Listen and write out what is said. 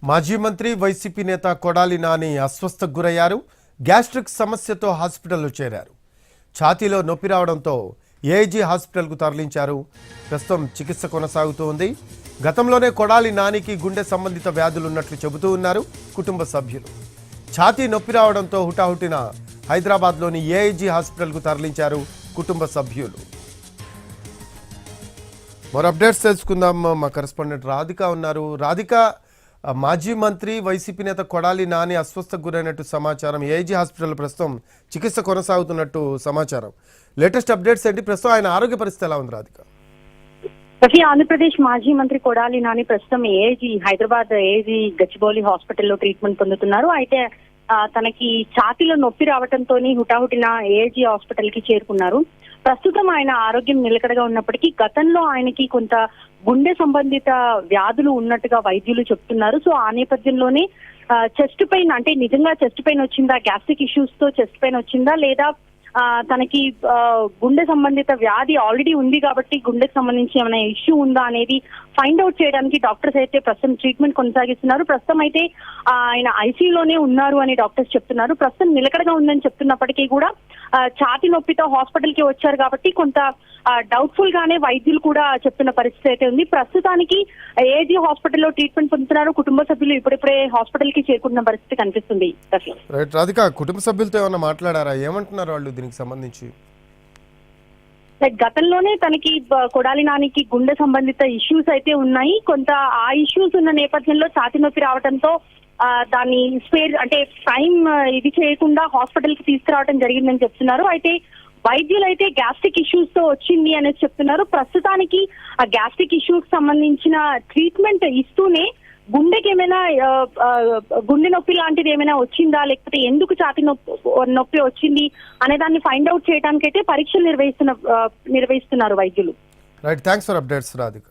మాజీ మంత్రి వైసీపీ నేత కొడాలి నాని అస్వస్థకు గురయ్యారు. గ్యాస్ట్రిక్ సమస్యతో హాస్పిటల్లో చేరారు. ఛాతీలో నొప్పి రావడంతో ఏఐజీ హాస్పిటల్కు తరలించారు. ప్రస్తుతం చికిత్స కొనసాగుతోంది. గతంలోనే కొడాలి నానికి గుండె సంబంధిత వ్యాధులున్నట్లు చెబుతూ ఉన్నారు కుటుంబ సభ్యులు. ఛాతీ నొప్పి రావడంతో హుటాహుటిన హైదరాబాద్లోని ఏఐజీ హాస్పిటల్కు తరలించారు కుటుంబ సభ్యులు. మరో అప్డేట్స్ తెలుసుకుందాం. మా కరెస్పాండెంట్ రాధిక ఉన్నారు. రాధిక, మాజీ మంత్రి వైసీపీ నేత కొడాలి నాని అస్వస్థకు గురైనట్టు సమాచారం. ఏఐజీ హాస్పిటల్ ప్రస్తుతం చికిత్స కొనసాగుతున్నట్టు సమాచారం. లేటెస్ట్ అప్డేట్స్ ఏంటి? ప్రస్తుతం ఆయన ఆరోగ్య పరిస్థితి ఎలా ఉంది రాధిక? ఆంధ్రప్రదేశ్ మాజీ మంత్రి కొడాలి నాని ప్రస్తుతం హైదరాబాద్ ఏఐజీ గచ్చిబౌలి హాస్పిటల్లో ట్రీట్మెంట్ పొందుతున్నారు. అయితే తనకి ఛాతీలో నొప్పి రావడంతో హుటాహుటిన ఏఐజీ హాస్పిటల్ కి చేరుకున్నారు. ప్రస్తుతం ఆయన ఆరోగ్యం నిలకడగా ఉన్నప్పటికీ గతంలో ఆయనకి కొంత గుండె సంబంధిత వ్యాధులు ఉన్నట్టుగా వైద్యులు చెప్తున్నారు. సో ఆ నేపథ్యంలోనే చెస్ట్ పెయిన్, అంటే నిజంగా చెస్ట్ పెయిన్ వచ్చిందా, గ్యాస్ట్రిక్ ఇష్యూస్ తో చెస్ట్ పెయిన్ వచ్చిందా, లేదా తనకి గుండె సంబంధిత వ్యాధి ఆల్రెడీ ఉంది కాబట్టి గుండెకి సంబంధించి ఏమైనా ఇష్యూ ఉందా అనేది ఫైండ్ అవుట్ చేయడానికి డాక్టర్స్ అయితే ప్రస్తుతం ట్రీట్మెంట్ కొనసాగిస్తున్నారు. ప్రస్తుతం అయితే ఆయన ఐసీయూలోనే ఉన్నారు అని డాక్టర్స్ చెప్తున్నారు. ప్రస్తుతం నిలకడగా ఉందని చెప్తున్నప్పటికీ కూడా ఛాతీ నొప్పితో హాస్పిటల్ కి వచ్చారు కాబట్టి కొంత డౌట్ఫుల్ గానే వైద్యులు కూడా చెప్తున్న పరిస్థితి అయితే ఉంది. ప్రస్తుతానికి ఏఐజీ హాస్పిటల్లో ట్రీట్మెంట్ పొందుతున్నారు. కుటుంబ సభ్యులు ఇప్పుడిప్పుడే హాస్పిటల్ కి చేరుకుంటున్న పరిస్థితి కనిపిస్తుంది. రాధిక, కుటుంబ సభ్యులతో ఏమన్నా మాట్లాడారా? ఏమంటున్నారు వాళ్ళు దీనికి సంబంధించి? గతంలోనే తనకి కొడాలి నానికి గుండె సంబంధిత ఇష్యూస్ అయితే ఉన్నాయి. కొంత ఆ ఇష్యూస్ ఉన్న నేపథ్యంలో ఛాతీ నొప్పి రావడంతో దాన్ని టైం ఇది చేయకుండా హాస్పిటల్ కి తీసుకురావడం జరిగిందని చెప్తున్నారు. అయితే వైద్యులు అయితే గ్యాస్ట్రిక్ ఇష్యూస్ తో వచ్చింది అనేసి చెప్తున్నారు. ప్రస్తుతానికి ఆ గ్యాస్ట్రిక్ ఇష్యూస్ సంబంధించిన ట్రీట్మెంట్ ఇస్తూనే గుండెకి ఏమైనా గుండె నొప్పి లాంటిది ఏమైనా వచ్చిందా, లేకపోతే ఎందుకు ఛాతీ నొప్పి వచ్చింది అనే దాన్ని ఫైండ్ అవుట్ చేయడానికి అయితే పరీక్షలు నిర్వహిస్తున్నారు వైద్యులు. Right, thanks for updates Radhika.